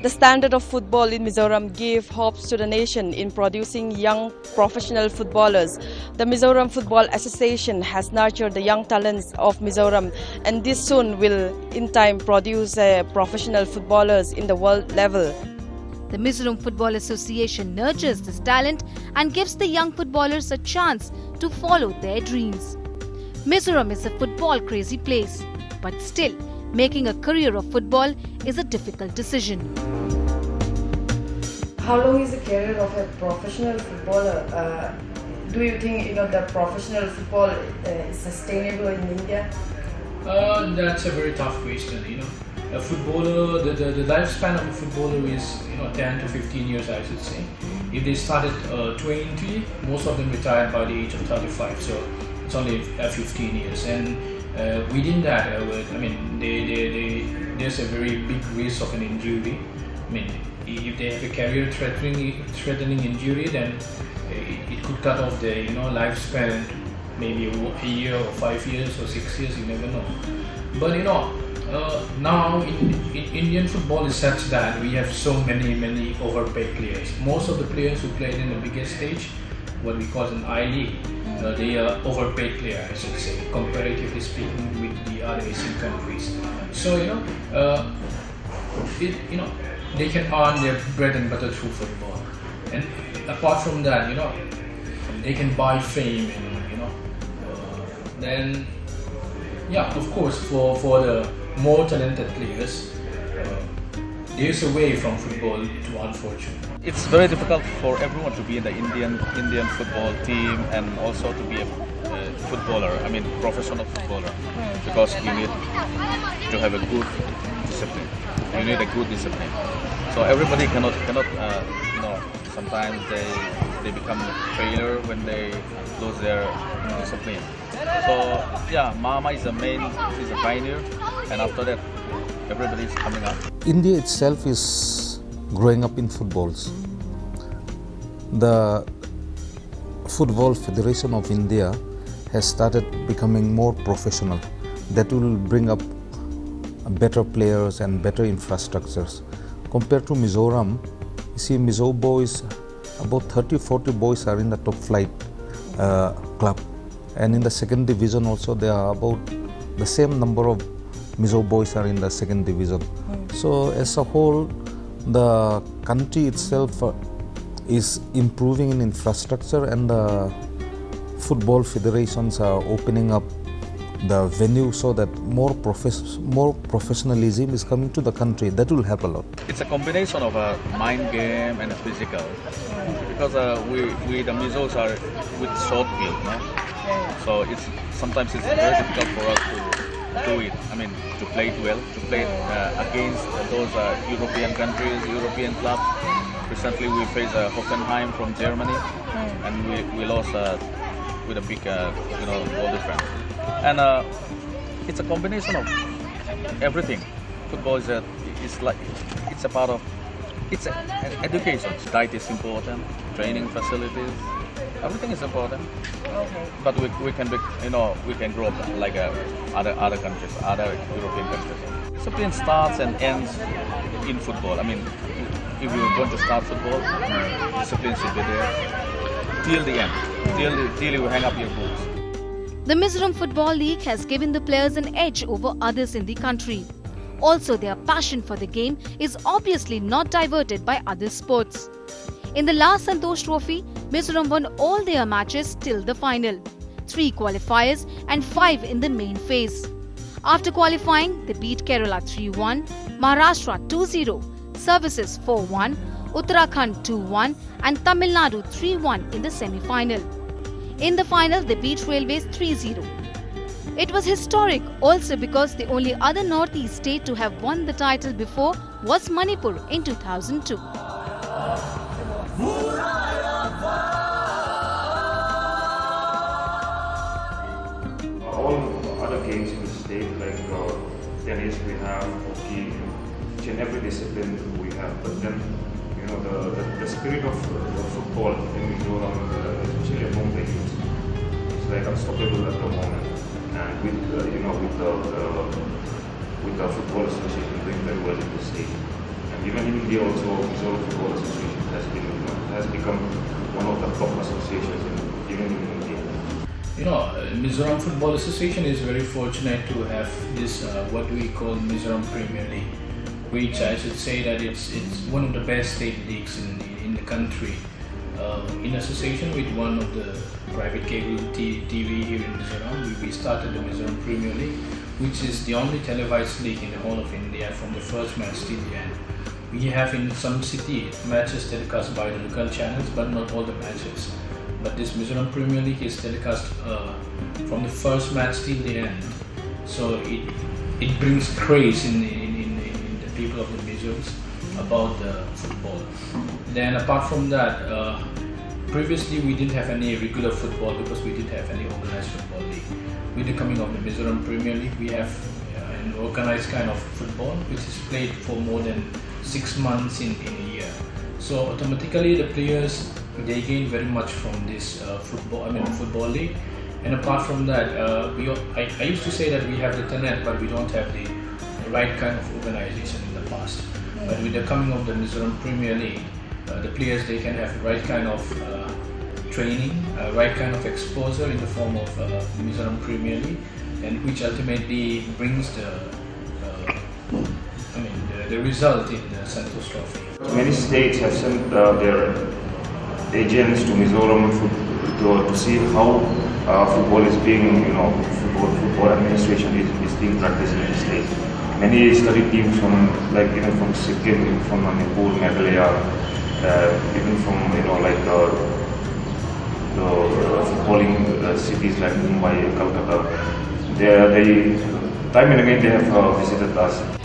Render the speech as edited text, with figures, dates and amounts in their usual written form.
The standard of football in Mizoram gave hopes to the nation in producing young professional footballers. The Mizoram Football Association has nurtured the young talents of Mizoram, and this soon will in time produce professional footballers in the world level. The Mizoram Football Association nurtures this talent and gives the young footballers a chance to follow their dreams. Mizoram is a football-crazy place, but still, making a career of football is a difficult decision. How long is the career of a professional footballer? Do you think the professional football is sustainable in India? That's a very tough question. A footballer, the lifespan of a footballer is 10 to 15 years, I should say. If they start at 20, most of them retired by the age of 35. So it's only 15 years, and within that, there's a very big risk of an injury. If they have a career-threatening injury, then it could cut off their lifespan, maybe a year or 5 years or 6 years. You never know. But now in Indian football is such that we have so many overpaid players. Most of the players who played in the biggest stage, what we call an I-League, they are overpaid players, I should say, comparatively speaking with the other Asian countries. So they can earn their bread and butter through football, and apart from that, they can buy fame, and then of course for the more talented players, there's a way from football to earn fortune. It's very difficult for everyone to be in the Indian football team and also to be a footballer, professional footballer, because you need to have a good discipline. You need a good discipline. So everybody cannot sometimes they become a failure when they lose their discipline. So Mama is is a pioneer, and after that everybody is coming up. India itself is growing up in footballs. The Football Federation of India has started becoming more professional. That will bring up better players and better infrastructures. Compared to Mizoram, you see Mizo boys, about 30-40 boys are in the top flight club. And in the second division also there are about the same number of Mizo boys are in the second division. So as a whole, the country itself is improving in infrastructure, and the football federations are opening up the venue so that more professionalism is coming to the country. That will help a lot. It's a combination of a mind game and a physical, because we the Mizos are with short build, no? So sometimes it's very difficult for us to do it. To play it well, to play against those European countries, European clubs. Recently we faced Hoffenheim from Germany, and we lost with a big goal difference. And it's a combination of everything. Football is it's a part of education. Diet is important, training facilities. Everything is important, but we can be, we can grow up like other countries, other European countries. Discipline starts and ends in football. If you're going to start football, discipline should be there till the end, till you hang up your boots. The Mizoram Football League has given the players an edge over others in the country. Also, their passion for the game is obviously not diverted by other sports. In the last Santosh Trophy, Mizoram won all their matches till the final, 3 qualifiers and 5 in the main phase. After qualifying, they beat Kerala 3-1, Maharashtra 2-0, Services 4-1, Uttarakhand 2-1 and Tamil Nadu 3-1 in the semi-final. In the final, they beat Railways 3-0. It was historic also because the only other Northeast state to have won the title before was Manipur in 2002. All other games in the state, like tennis, we have hockey, each and every discipline we have. But then, the spirit of football in Mizoram, especially among the youth, is like unstoppable at the moment. And with with the football association doing very well in the state, and even in India also, Mizoram Football Association has become one of the top associations even in India. Mizoram Football Association is very fortunate to have this what we call Mizoram Premier League, which I should say that it's one of the best state leagues in the country. In association with one of the private cable TV here in Mizoram, we started the Mizoram Premier League, which is the only televised league in the whole of India from the first match till the end. We have in some city matches telecast by the local channels, but not all the matches. But this Mizoram Premier League is telecast from the first match till the end. So it brings craze in the people of the Mizorams about the football. Then apart from that, previously we didn't have any regular football because we didn't have any organized football league. With the coming of the Mizoram Premier League, we have an organized kind of football which is played for more than 6 months in a year. So automatically the players, they gain very much from this football league. And apart from that, I used to say that we have the talent, but we don't have the right kind of organization in the past. But with the coming of the Mizoram Premier League, the players, they can have the right kind of training, right kind of exposure in the form of Mizoram Premier League, and which ultimately brings the result in the Santosh Trophy. Many states have sent their agents to Mizoram to see how football is being, football administration is being practiced in the state. Many study teams from from Sikkim, from Manipur, Meghalaya, even from the footballing cities like Mumbai, Calcutta. They time and again they have visited us.